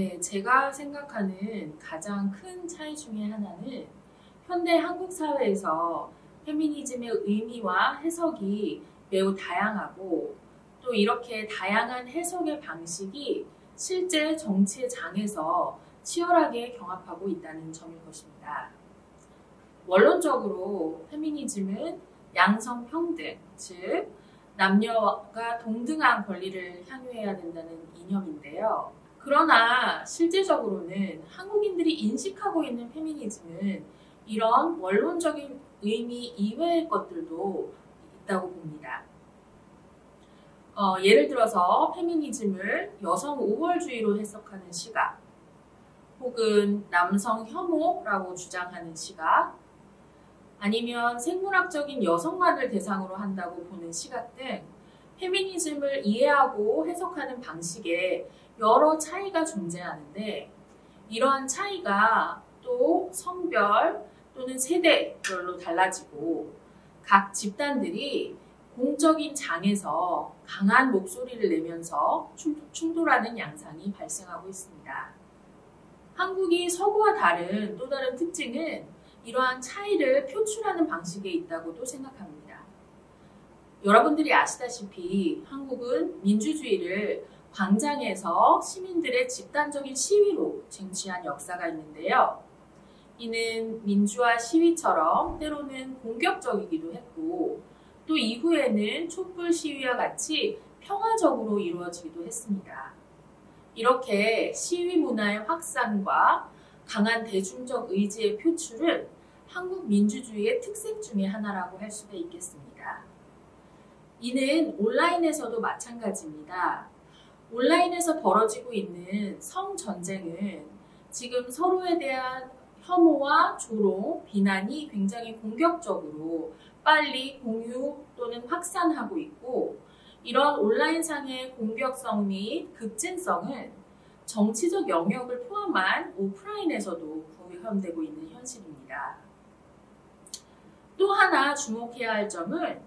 네, 제가 생각하는 가장 큰 차이 중에 하나는 현대 한국 사회에서 페미니즘의 의미와 해석이 매우 다양하고 또 이렇게 다양한 해석의 방식이 실제 정치의 장에서 치열하게 경합하고 있다는 점일 것입니다. 원론적으로 페미니즘은 양성평등, 즉 남녀가 동등한 권리를 향유해야 된다는 이념인데요. 그러나 실제적으로는 한국인들이 인식하고 있는 페미니즘은 이런 원론적인 의미 이외의 것들도 있다고 봅니다. 예를 들어서 페미니즘을 여성 우월주의로 해석하는 시각, 혹은 남성 혐오라고 주장하는 시각, 아니면 생물학적인 여성만을 대상으로 한다고 보는 시각 등 페미니즘을 이해하고 해석하는 방식에 여러 차이가 존재하는데, 이러한 차이가 또 성별 또는 세대별로 달라지고 각 집단들이 공적인 장에서 강한 목소리를 내면서 충돌하는 양상이 발생하고 있습니다. 한국이 서구와 다른 또 다른 특징은 이러한 차이를 표출하는 방식에 있다고도 생각합니다. 여러분들이 아시다시피 한국은 민주주의를 광장에서 시민들의 집단적인 시위로 쟁취한 역사가 있는데요. 이는 민주화 시위처럼 때로는 공격적이기도 했고 또 이후에는 촛불 시위와 같이 평화적으로 이루어지기도 했습니다. 이렇게 시위 문화의 확산과 강한 대중적 의지의 표출은 한국 민주주의의 특색 중에 하나라고 할 수가 있겠습니다. 이는 온라인에서도 마찬가지입니다. 온라인에서 벌어지고 있는 성전쟁은 지금 서로에 대한 혐오와 조롱, 비난이 굉장히 공격적으로 빨리 공유 또는 확산하고 있고, 이런 온라인상의 공격성 및 급진성은 정치적 영역을 포함한 오프라인에서도 구현되고 있는 현실입니다. 또 하나 주목해야 할 점은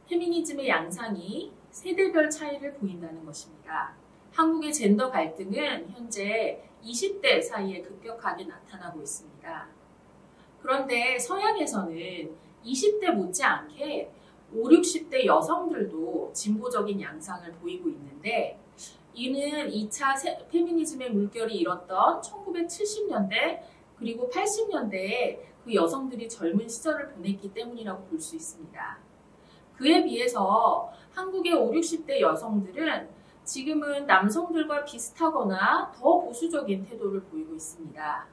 페미니즘의 양상이 세대별 차이를 보인다는 것입니다. 한국의 젠더 갈등은 현재 20대 사이에 급격하게 나타나고 있습니다. 그런데 서양에서는 20대 못지않게 5, 60대 여성들도 진보적인 양상을 보이고 있는데, 이는 2차 페미니즘의 물결이 일었던 1970년대 그리고 80년대에 그 여성들이 젊은 시절을 보냈기 때문이라고 볼 수 있습니다. 그에 비해서 한국의 5, 60대 여성들은 지금은 남성들과 비슷하거나 더 보수적인 태도를 보이고 있습니다.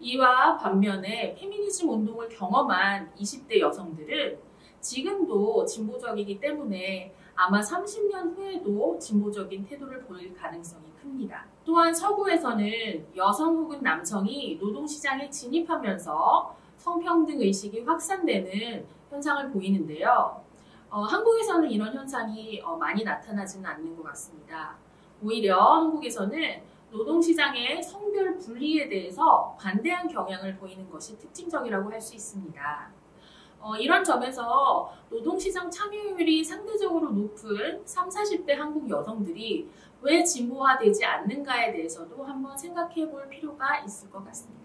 이와 반면에 페미니즘 운동을 경험한 20대 여성들은 지금도 진보적이기 때문에 아마 30년 후에도 진보적인 태도를 보일 가능성이 큽니다. 또한 서구에서는 여성 혹은 남성이 노동시장에 진입하면서 성평등 의식이 확산되는 현상을 보이는데요. 한국에서는 이런 현상이 많이 나타나지는 않는 것 같습니다. 오히려 한국에서는 노동시장의 성별 분리에 대해서 관대한 경향을 보이는 것이 특징적이라고 할 수 있습니다. 이런 점에서 노동시장 참여율이 상대적으로 높은 30, 40대 한국 여성들이 왜 진보화되지 않는가에 대해서도 한번 생각해 볼 필요가 있을 것 같습니다.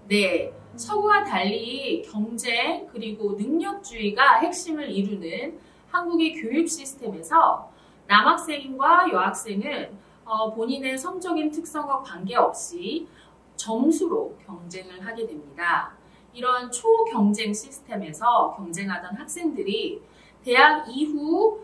네, 서구와 달리 경쟁 그리고 능력주의가 핵심을 이루는 한국의 교육 시스템에서 남학생과 여학생은 본인의 성적인 특성과 관계없이 점수로 경쟁을 하게 됩니다. 이런 초경쟁 시스템에서 경쟁하던 학생들이 대학 이후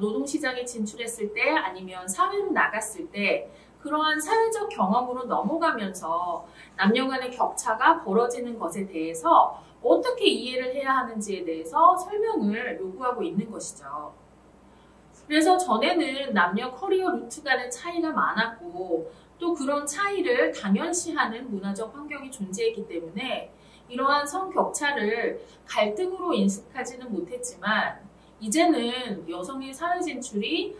노동시장에 진출했을 때 아니면 사회로 나갔을 때 그러한 사회적 경험으로 넘어가면서 남녀 간의 격차가 벌어지는 것에 대해서 어떻게 이해를 해야 하는지에 대해서 설명을 요구하고 있는 것이죠. 그래서 전에는 남녀 커리어 루트 간의 차이가 많았고 또 그런 차이를 당연시하는 문화적 환경이 존재했기 때문에 이러한 성격차를 갈등으로 인식하지는 못했지만, 이제는 여성의 사회 진출이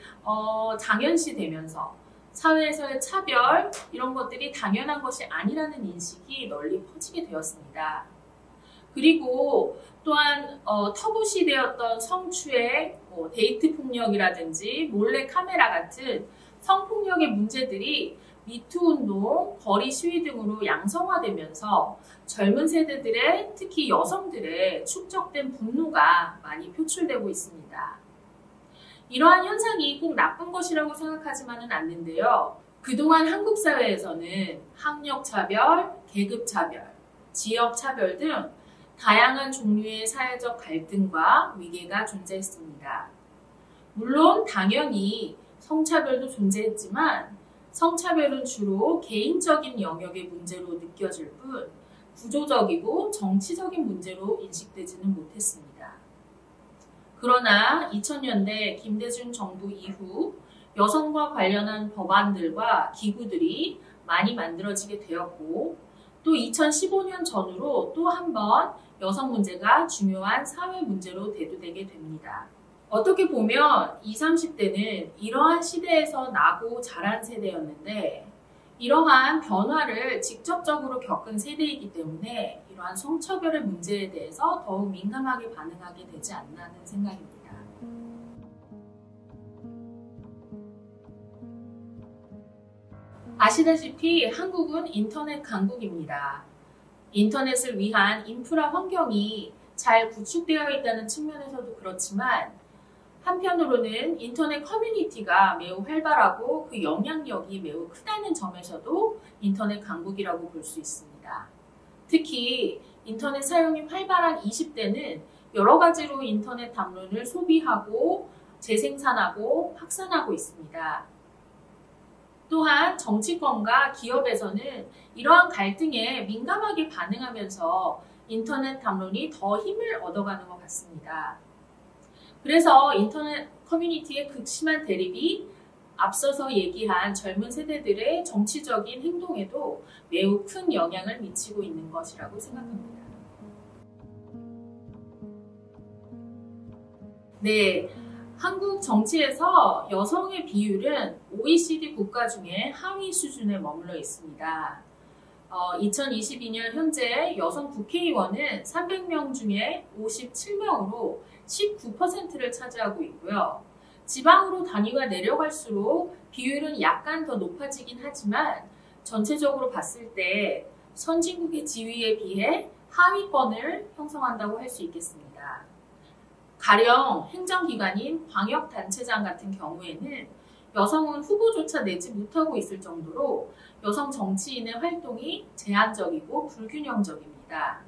당연시되면서 사회에서의 차별, 이런 것들이 당연한 것이 아니라는 인식이 널리 퍼지게 되었습니다. 그리고 또한 터부 시대였던 성추행, 데이트 폭력이라든지 몰래 카메라 같은 성폭력의 문제들이 미투 운동, 거리 시위 등으로 양성화되면서 젊은 세대들의, 특히 여성들의 축적된 분노가 많이 표출되고 있습니다. 이러한 현상이 꼭 나쁜 것이라고 생각하지만은 않는데요. 그동안 한국 사회에서는 학력차별, 계급차별, 지역차별 등 다양한 종류의 사회적 갈등과 위계가 존재했습니다. 물론 당연히 성차별도 존재했지만 성차별은 주로 개인적인 영역의 문제로 느껴질 뿐 구조적이고 정치적인 문제로 인식되지는 못했습니다. 그러나 2000년대 김대중 정부 이후 여성과 관련한 법안들과 기구들이 많이 만들어지게 되었고 또 2015년 전후로 또 한 번 여성 문제가 중요한 사회 문제로 대두되게 됩니다. 어떻게 보면 20, 30대는 이러한 시대에서 나고 자란 세대였는데 이러한 변화를 직접적으로 겪은 세대이기 때문에 이러한 성차별의 문제에 대해서 더욱 민감하게 반응하게 되지 않나 하는 생각입니다. 아시다시피 한국은 인터넷 강국입니다. 인터넷을 위한 인프라 환경이 잘 구축되어 있다는 측면에서도 그렇지만 한편으로는 인터넷 커뮤니티가 매우 활발하고 그 영향력이 매우 크다는 점에서도 인터넷 강국이라고 볼 수 있습니다. 특히 인터넷 사용이 활발한 20대는 여러 가지로 인터넷 담론을 소비하고 재생산하고 확산하고 있습니다. 또한 정치권과 기업에서는 이러한 갈등에 민감하게 반응하면서 인터넷 담론이 더 힘을 얻어가는 것 같습니다. 그래서 인터넷 커뮤니티의 극심한 대립이 앞서서 얘기한 젊은 세대들의 정치적인 행동에도 매우 큰 영향을 미치고 있는 것이라고 생각합니다. 네, 한국 정치에서 여성의 비율은 OECD 국가 중에 하위 수준에 머물러 있습니다. 2022년 현재 여성 국회의원은 300명 중에 57명으로 19%를 차지하고 있고요. 지방으로 단위가 내려갈수록 비율은 약간 더 높아지긴 하지만 전체적으로 봤을 때 선진국의 지위에 비해 하위권을 형성한다고 할 수 있겠습니다. 가령 행정기관인 광역단체장 같은 경우에는 여성은 후보조차 내지 못하고 있을 정도로 여성 정치인의 활동이 제한적이고 불균형적입니다.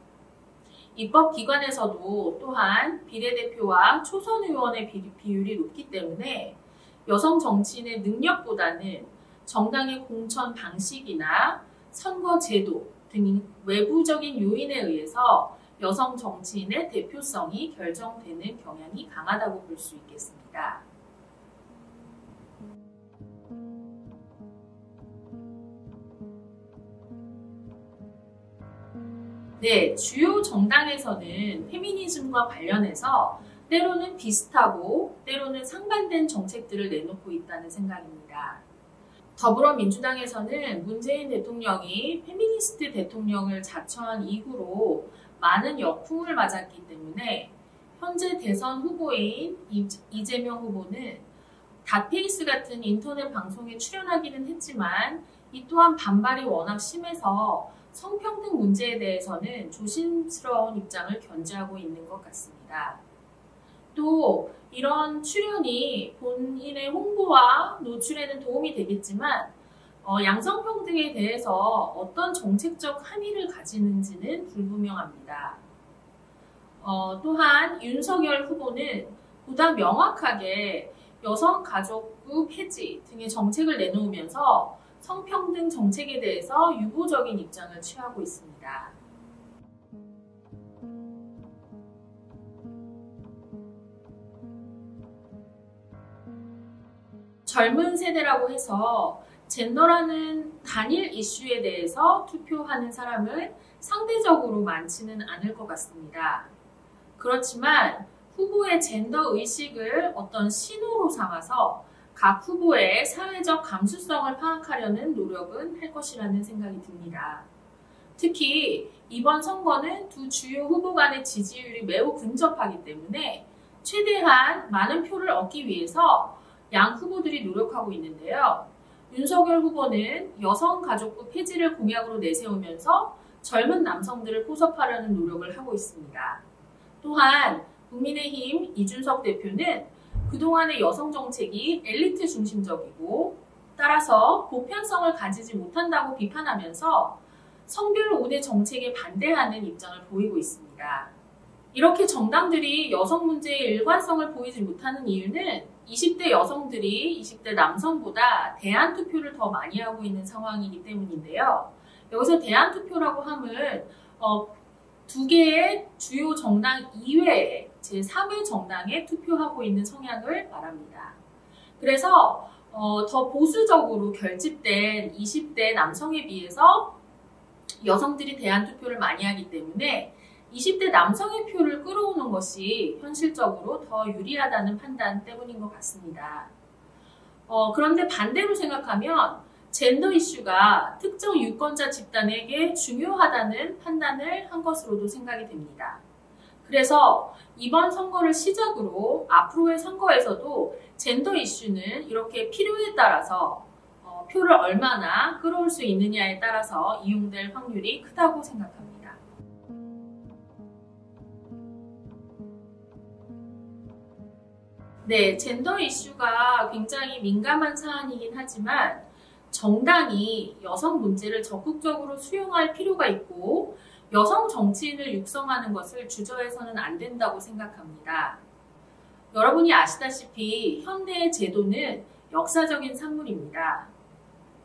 입법기관에서도 또한 비례대표와 초선 의원의 비율이 높기 때문에 여성 정치인의 능력보다는 정당의 공천 방식이나 선거 제도 등 외부적인 요인에 의해서 여성 정치인의 대표성이 결정되는 경향이 강하다고 볼 수 있겠습니다. 네, 주요 정당에서는 페미니즘과 관련해서 때로는 비슷하고 때로는 상반된 정책들을 내놓고 있다는 생각입니다. 더불어민주당에서는 문재인 대통령이 페미니스트 대통령을 자처한 이후로 많은 역풍을 맞았기 때문에 현재 대선 후보인 이재명 후보는 닷페이스 같은 인터넷 방송에 출연하기는 했지만 이 또한 반발이 워낙 심해서 성평등 문제에 대해서는 조심스러운 입장을 견지하고 있는 것 같습니다. 또 이런 출연이 본인의 홍보와 노출에는 도움이 되겠지만 양성평등에 대해서 어떤 정책적 함의를 가지는지는 불분명합니다. 또한 윤석열 후보는 보다 명확하게 여성가족부 폐지 등의 정책을 내놓으면서 성평등 정책에 대해서 유보적인 입장을 취하고 있습니다. 젊은 세대라고 해서 젠더라는 단일 이슈에 대해서 투표하는 사람은 상대적으로 많지는 않을 것 같습니다. 그렇지만 후보의 젠더 의식을 어떤 신호로 삼아서 각 후보의 사회적 감수성을 파악하려는 노력은 할 것이라는 생각이 듭니다. 특히 이번 선거는 두 주요 후보 간의 지지율이 매우 근접하기 때문에 최대한 많은 표를 얻기 위해서 양 후보들이 노력하고 있는데요. 윤석열 후보는 여성가족부 폐지를 공약으로 내세우면서 젊은 남성들을 포섭하려는 노력을 하고 있습니다. 또한 국민의힘 이준석 대표는 그동안의 여성 정책이 엘리트 중심적이고 따라서 보편성을 가지지 못한다고 비판하면서 성별 우대 정책에 반대하는 입장을 보이고 있습니다. 이렇게 정당들이 여성 문제의 일관성을 보이지 못하는 이유는 20대 여성들이 20대 남성보다 대안투표를 더 많이 하고 있는 상황이기 때문인데요. 여기서 대안투표라고 함은 두 개의 주요 정당 이외에 제3의 정당에 투표하고 있는 성향을 말합니다. 그래서 더 보수적으로 결집된 20대 남성에 비해서 여성들이 대안투표를 많이 하기 때문에 20대 남성의 표를 끌어오는 것이 현실적으로 더 유리하다는 판단 때문인 것 같습니다. 그런데 반대로 생각하면 젠더 이슈가 특정 유권자 집단에게 중요하다는 판단을 한 것으로도 생각이 됩니다. 그래서 이번 선거를 시작으로 앞으로의 선거에서도 젠더 이슈는 이렇게 필요에 따라서 표를 얼마나 끌어올 수 있느냐에 따라서 이용될 확률이 크다고 생각합니다. 네, 젠더 이슈가 굉장히 민감한 사안이긴 하지만 정당이 여성 문제를 적극적으로 수용할 필요가 있고 여성 정치인을 육성하는 것을 주저해서는 안 된다고 생각합니다. 여러분이 아시다시피 현대의 제도는 역사적인 산물입니다.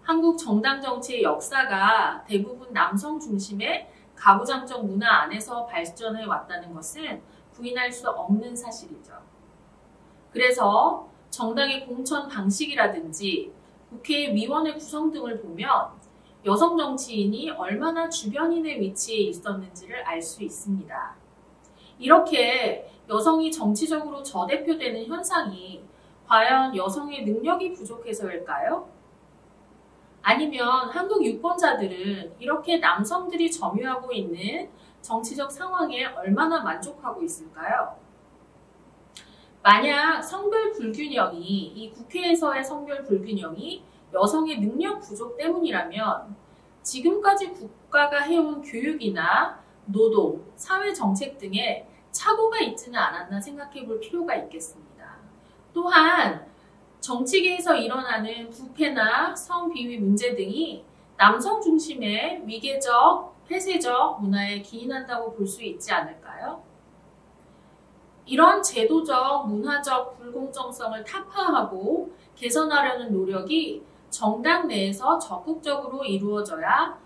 한국 정당 정치의 역사가 대부분 남성 중심의 가부장적 문화 안에서 발전해 왔다는 것은 부인할 수 없는 사실이죠. 그래서 정당의 공천 방식이라든지 국회의 위원회 구성 등을 보면 여성 정치인이 얼마나 주변인의 위치에 있었는지를 알 수 있습니다. 이렇게 여성이 정치적으로 저대표되는 현상이 과연 여성의 능력이 부족해서일까요? 아니면 한국 유권자들은 이렇게 남성들이 점유하고 있는 정치적 상황에 얼마나 만족하고 있을까요? 만약 성별 불균형이, 이 국회에서의 성별 불균형이 여성의 능력 부족 때문이라면 지금까지 국가가 해온 교육이나 노동, 사회 정책 등에 착오가 있지는 않았나 생각해 볼 필요가 있겠습니다. 또한 정치계에서 일어나는 부패나 성비위 문제 등이 남성 중심의 위계적, 폐쇄적 문화에 기인한다고 볼 수 있지 않을까요? 이런 제도적, 문화적 불공정성을 타파하고 개선하려는 노력이 정당 내에서 적극적으로 이루어져야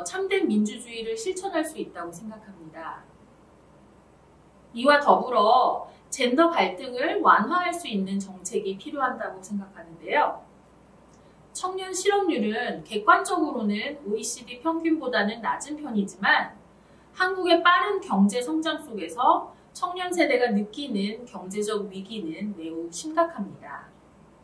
참된 민주주의를 실천할 수 있다고 생각합니다. 이와 더불어 젠더 갈등을 완화할 수 있는 정책이 필요하다고 생각하는데요. 청년 실업률은 객관적으로는 OECD 평균보다는 낮은 편이지만 한국의 빠른 경제 성장 속에서 청년 세대가 느끼는 경제적 위기는 매우 심각합니다.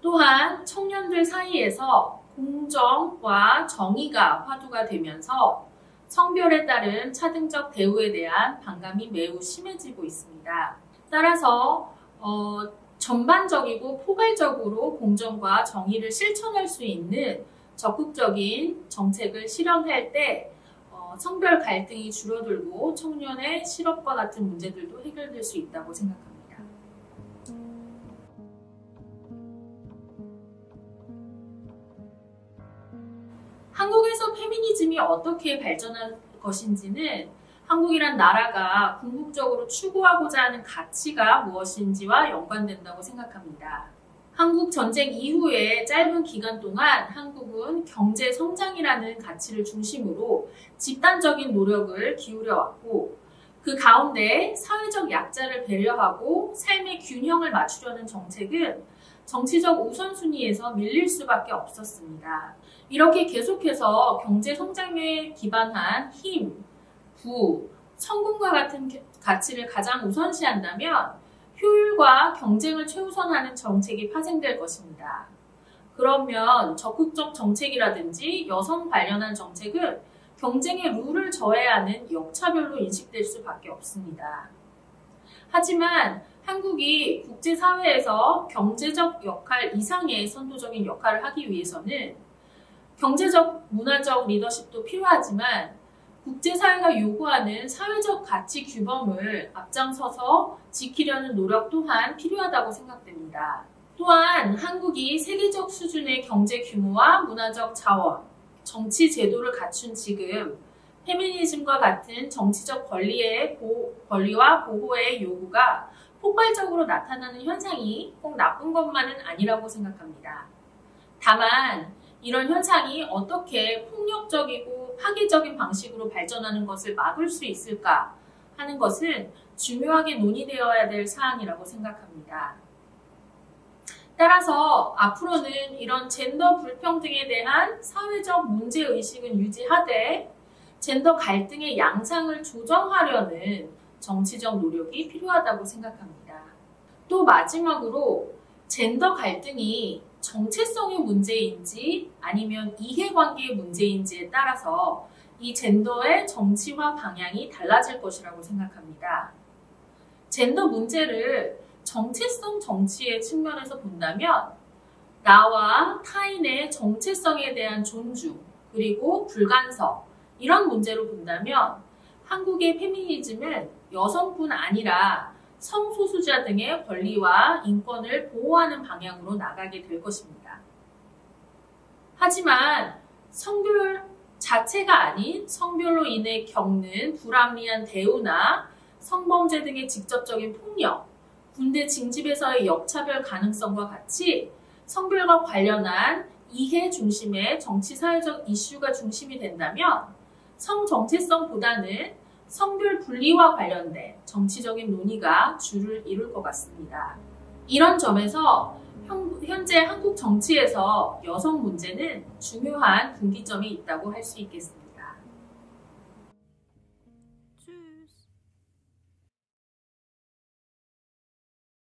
또한 청년들 사이에서 공정과 정의가 화두가 되면서 성별에 따른 차등적 대우에 대한 반감이 매우 심해지고 있습니다. 따라서 전반적이고 포괄적으로 공정과 정의를 실천할 수 있는 적극적인 정책을 실현할 때 성별 갈등이 줄어들고 청년의 실업과 같은 문제들도 해결될 수 있다고 생각합니다. 한국에서 페미니즘이 어떻게 발전할 것인지는 한국이란 나라가 궁극적으로 추구하고자 하는 가치가 무엇인지와 연관된다고 생각합니다. 한국 전쟁 이후의 짧은 기간 동안 한국은 경제 성장이라는 가치를 중심으로 집단적인 노력을 기울여왔고 그 가운데 사회적 약자를 배려하고 삶의 균형을 맞추려는 정책은 정치적 우선순위에서 밀릴 수밖에 없었습니다. 이렇게 계속해서 경제 성장에 기반한 힘, 부, 성공과 같은 가치를 가장 우선시한다면 효율과 경쟁을 최우선하는 정책이 파생될 것입니다. 그러면 적극적 정책이라든지 여성 관련한 정책은 경쟁의 룰을 저해하는 역차별로 인식될 수밖에 없습니다. 하지만 한국이 국제사회에서 경제적 역할 이상의 선도적인 역할을 하기 위해서는 경제적, 문화적 리더십도 필요하지만 국제사회가 요구하는 사회적 가치 규범을 앞장서서 지키려는 노력 또한 필요하다고 생각됩니다. 또한 한국이 세계적 수준의 경제 규모와 문화적 자원, 정치 제도를 갖춘 지금 페미니즘과 같은 정치적 권리와 보호의 요구가 폭발적으로 나타나는 현상이 꼭 나쁜 것만은 아니라고 생각합니다. 다만 이런 현상이 어떻게 폭력적이고 파괴적인 방식으로 발전하는 것을 막을 수 있을까 하는 것은 중요하게 논의되어야 될 사안이라고 생각합니다. 따라서 앞으로는 이런 젠더 불평등에 대한 사회적 문제의식은 유지하되 젠더 갈등의 양상을 조정하려는 정치적 노력이 필요하다고 생각합니다. 또 마지막으로 젠더 갈등이 정체성의 문제인지 아니면 이해관계의 문제인지에 따라서 이 젠더의 정치화 방향이 달라질 것이라고 생각합니다. 젠더 문제를 정체성 정치의 측면에서 본다면 나와 타인의 정체성에 대한 존중 그리고 불간섭 이런 문제로 본다면 한국의 페미니즘은 여성뿐 아니라 성소수자 등의 권리와 인권을 보호하는 방향으로 나가게 될 것입니다. 하지만 성별 자체가 아닌 성별로 인해 겪는 불합리한 대우나 성범죄 등의 직접적인 폭력, 군대 징집에서의 역차별 가능성과 같이 성별과 관련한 이해 중심의 정치사회적 이슈가 중심이 된다면 성정체성보다는 성별 분리와 관련된 정치적인 논의가 주를 이룰 것 같습니다. 이런 점에서 현재 한국 정치에서 여성 문제는 중요한 분기점이 있다고 할 수 있겠습니다.